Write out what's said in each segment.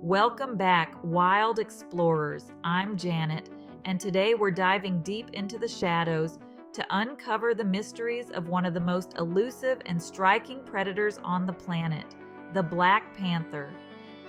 Welcome back, wild explorers. I'm Janet, and today we're diving deep into the shadows to uncover the mysteries of one of the most elusive and striking predators on the planet, the Black Panther.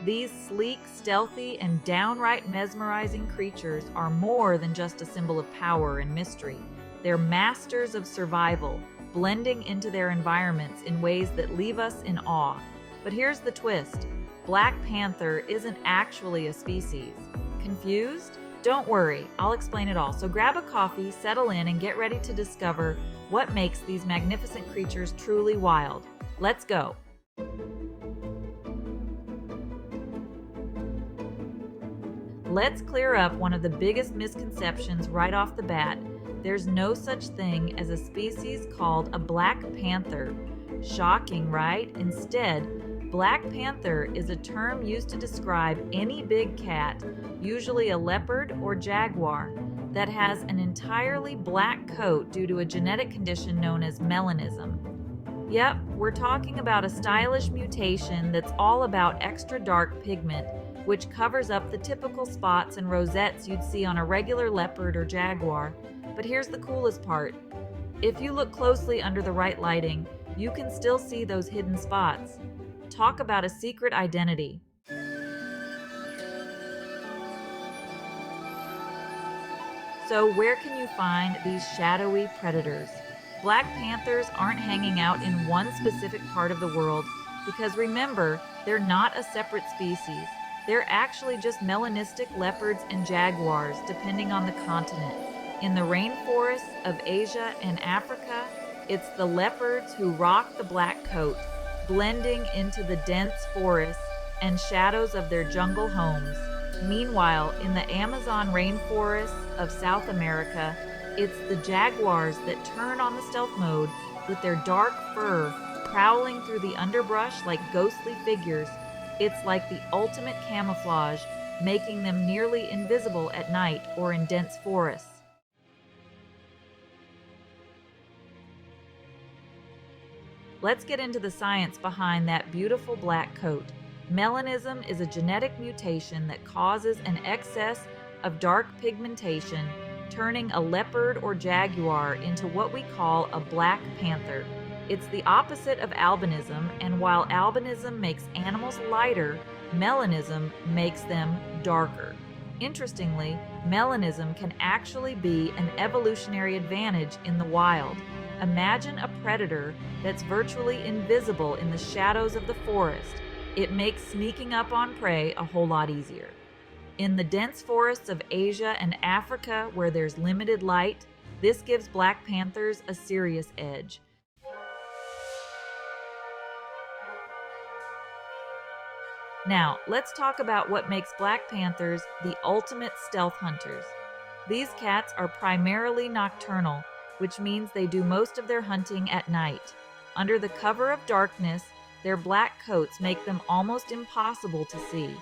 These sleek, stealthy, and downright mesmerizing creatures are more than just a symbol of power and mystery. They're masters of survival, blending into their environments in ways that leave us in awe. But here's the twist. Black Panther isn't actually a species. Confused? Don't worry, I'll explain it all. So grab a coffee, settle in, and get ready to discover what makes these magnificent creatures truly wild. Let's go. Let's clear up one of the biggest misconceptions right off the bat. There's no such thing as a species called a Black Panther. Shocking, right? Instead, Black Panther is a term used to describe any big cat, usually a leopard or jaguar, that has an entirely black coat due to a genetic condition known as melanism. Yep, we're talking about a stylish mutation that's all about extra dark pigment, which covers up the typical spots and rosettes you'd see on a regular leopard or jaguar. But here's the coolest part. If you look closely under the right lighting, you can still see those hidden spots. Talk about a secret identity. So where can you find these shadowy predators? Black Panthers aren't hanging out in one specific part of the world because remember, they're not a separate species. They're actually just melanistic leopards and jaguars, depending on the continent. In the rainforests of Asia and Africa, it's the leopards who rock the black coat, blending into the dense forests and shadows of their jungle homes. Meanwhile, in the Amazon rainforests of South America, it's the jaguars that turn on the stealth mode with their dark fur prowling through the underbrush like ghostly figures. It's like the ultimate camouflage, making them nearly invisible at night or in dense forests. Let's get into the science behind that beautiful black coat. Melanism is a genetic mutation that causes an excess of dark pigmentation, turning a leopard or jaguar into what we call a Black Panther. It's the opposite of albinism, and while albinism makes animals lighter, melanism makes them darker. Interestingly, melanism can actually be an evolutionary advantage in the wild. Imagine a predator that's virtually invisible in the shadows of the forest. It makes sneaking up on prey a whole lot easier. In the dense forests of Asia and Africa, where there's limited light, this gives Black Panthers a serious edge. Now, let's talk about what makes Black Panthers the ultimate stealth hunters. These cats are primarily nocturnal, which means they do most of their hunting at night. Under the cover of darkness, their black coats make them almost impossible to see,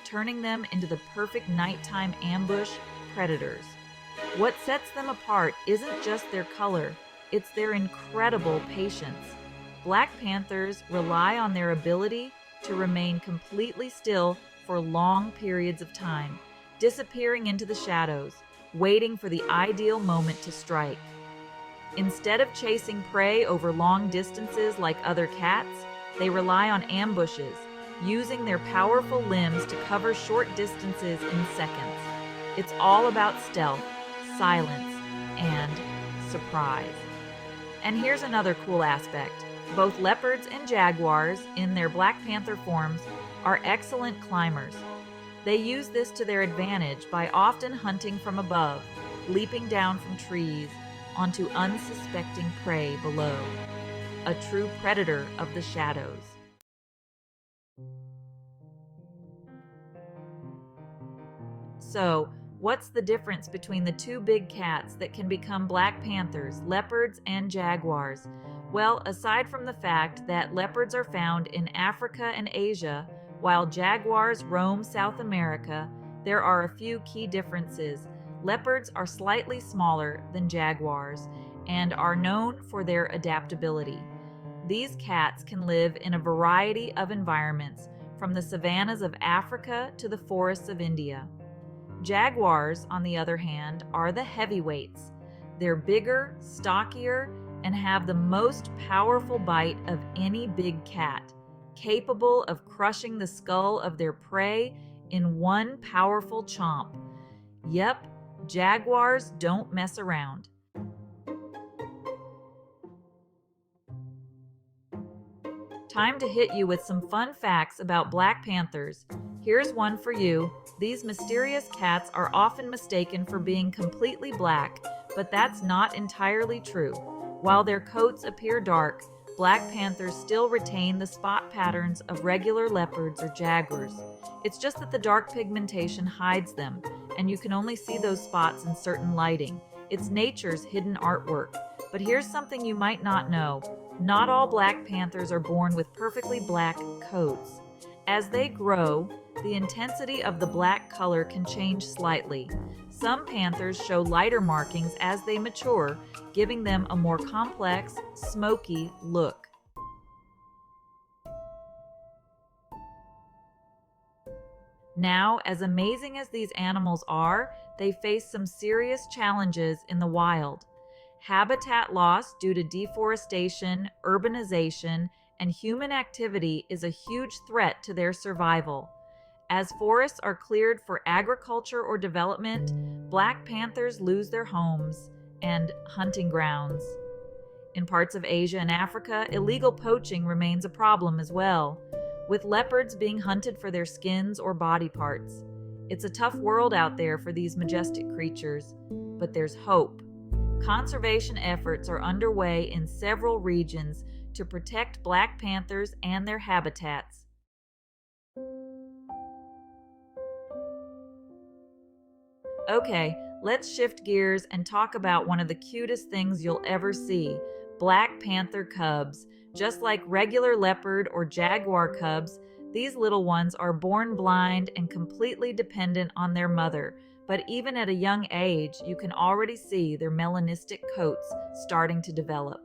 turning them into the perfect nighttime ambush predators. What sets them apart isn't just their color, it's their incredible patience. Black Panthers rely on their ability to remain completely still for long periods of time, disappearing into the shadows, waiting for the ideal moment to strike. Instead of chasing prey over long distances like other cats, they rely on ambushes, using their powerful limbs to cover short distances in seconds. It's all about stealth, silence, and surprise. And here's another cool aspect. Both leopards and jaguars, in their Black Panther forms, are excellent climbers. They use this to their advantage by often hunting from above, leaping down from trees, onto unsuspecting prey below. A true predator of the shadows. So, what's the difference between the two big cats that can become Black Panthers, leopards and jaguars? Well, aside from the fact that leopards are found in Africa and Asia, while jaguars roam South America, there are a few key differences. Leopards are slightly smaller than jaguars and are known for their adaptability. These cats can live in a variety of environments, from the savannas of Africa to the forests of India. Jaguars, on the other hand, are the heavyweights. They're bigger, stockier, and have the most powerful bite of any big cat, capable of crushing the skull of their prey in one powerful chomp. Yep, jaguars don't mess around. Time to hit you with some fun facts about Black Panthers. Here's one for you. These mysterious cats are often mistaken for being completely black, but that's not entirely true. While their coats appear dark, Black Panthers still retain the spot patterns of regular leopards or jaguars. It's just that the dark pigmentation hides them, and you can only see those spots in certain lighting. It's nature's hidden artwork. But here's something you might not know. Not all Black Panthers are born with perfectly black coats. As they grow, the intensity of the black color can change slightly. Some panthers show lighter markings as they mature, giving them a more complex, smoky look. Now, as amazing as these animals are, they face some serious challenges in the wild. Habitat loss due to deforestation, urbanization, and human activity is a huge threat to their survival. As forests are cleared for agriculture or development, Black Panthers lose their homes and hunting grounds. In parts of Asia and Africa, illegal poaching remains a problem as well, with leopards being hunted for their skins or body parts. It's a tough world out there for these majestic creatures, but there's hope. Conservation efforts are underway in several regions to protect Black Panthers and their habitats. Okay, let's shift gears and talk about one of the cutest things you'll ever see, Black Panther cubs. Just like regular leopard or jaguar cubs, these little ones are born blind and completely dependent on their mother. But even at a young age, you can already see their melanistic coats starting to develop.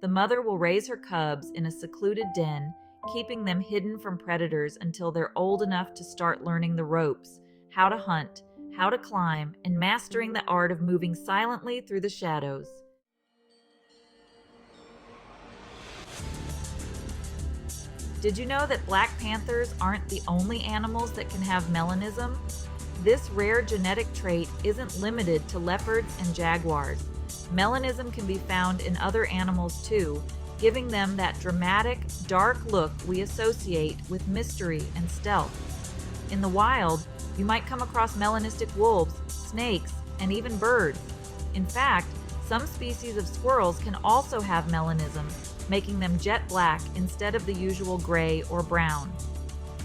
The mother will raise her cubs in a secluded den, keeping them hidden from predators until they're old enough to start learning the ropes, how to hunt, how to climb, and mastering the art of moving silently through the shadows. Did you know that Black Panthers aren't the only animals that can have melanism? This rare genetic trait isn't limited to leopards and jaguars. Melanism can be found in other animals too, giving them that dramatic, dark look we associate with mystery and stealth. In the wild, you might come across melanistic wolves, snakes, and even birds. In fact, some species of squirrels can also have melanism, making them jet black instead of the usual gray or brown.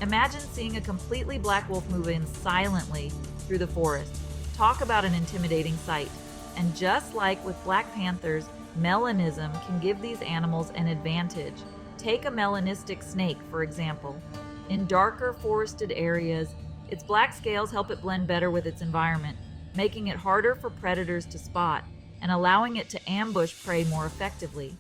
Imagine seeing a completely black wolf move in silently through the forest. Talk about an intimidating sight. And just like with Black Panthers, melanism can give these animals an advantage. Take a melanistic snake, for example. In darker forested areas, its black scales help it blend better with its environment, making it harder for predators to spot and allowing it to ambush prey more effectively.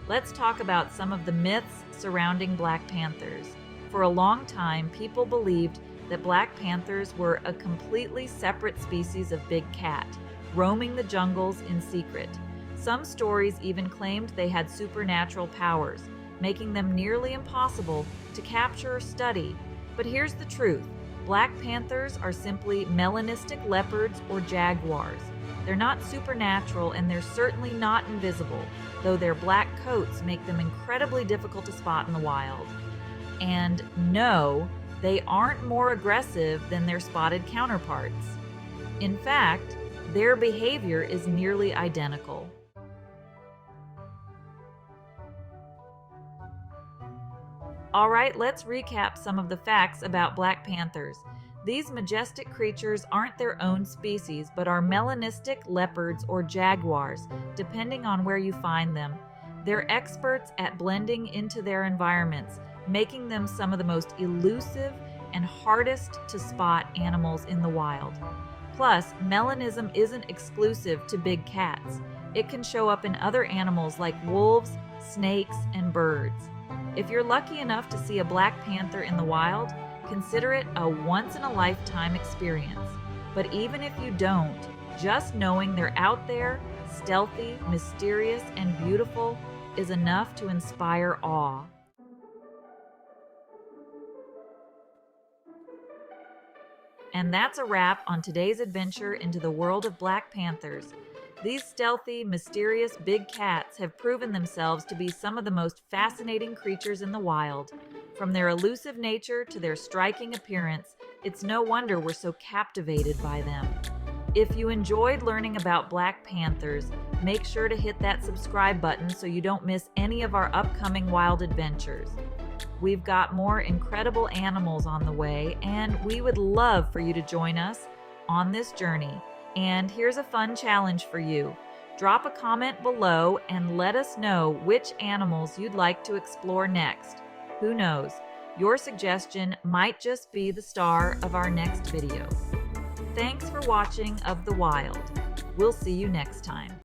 Let's talk about some of the myths surrounding Black Panthers. For a long time, people believed that Black Panthers were a completely separate species of big cat, roaming the jungles in secret. Some stories even claimed they had supernatural powers, making them nearly impossible to capture or study. But here's the truth. Black Panthers are simply melanistic leopards or jaguars. They're not supernatural and they're certainly not invisible, though their black coats make them incredibly difficult to spot in the wild. And no, they aren't more aggressive than their spotted counterparts. In fact, their behavior is nearly identical. All right, let's recap some of the facts about Black Panthers. These majestic creatures aren't their own species, but are melanistic leopards or jaguars, depending on where you find them. They're experts at blending into their environments, making them some of the most elusive and hardest to spot animals in the wild. Plus, melanism isn't exclusive to big cats. It can show up in other animals like wolves, snakes, and birds. If you're lucky enough to see a black panther in the wild, consider it a once-in-a-lifetime experience. But even if you don't, just knowing they're out there, stealthy, mysterious, and beautiful, is enough to inspire awe. And that's a wrap on today's adventure into the world of Black Panthers. These stealthy, mysterious big cats have proven themselves to be some of the most fascinating creatures in the wild. From their elusive nature to their striking appearance, it's no wonder we're so captivated by them. If you enjoyed learning about Black Panthers, make sure to hit that subscribe button so you don't miss any of our upcoming wild adventures. We've got more incredible animals on the way, and we would love for you to join us on this journey. And here's a fun challenge for you. Drop a comment below and let us know which animals you'd like to explore next. Who knows? Your suggestion might just be the star of our next video. Thanks for watching Of the Wild. We'll see you next time.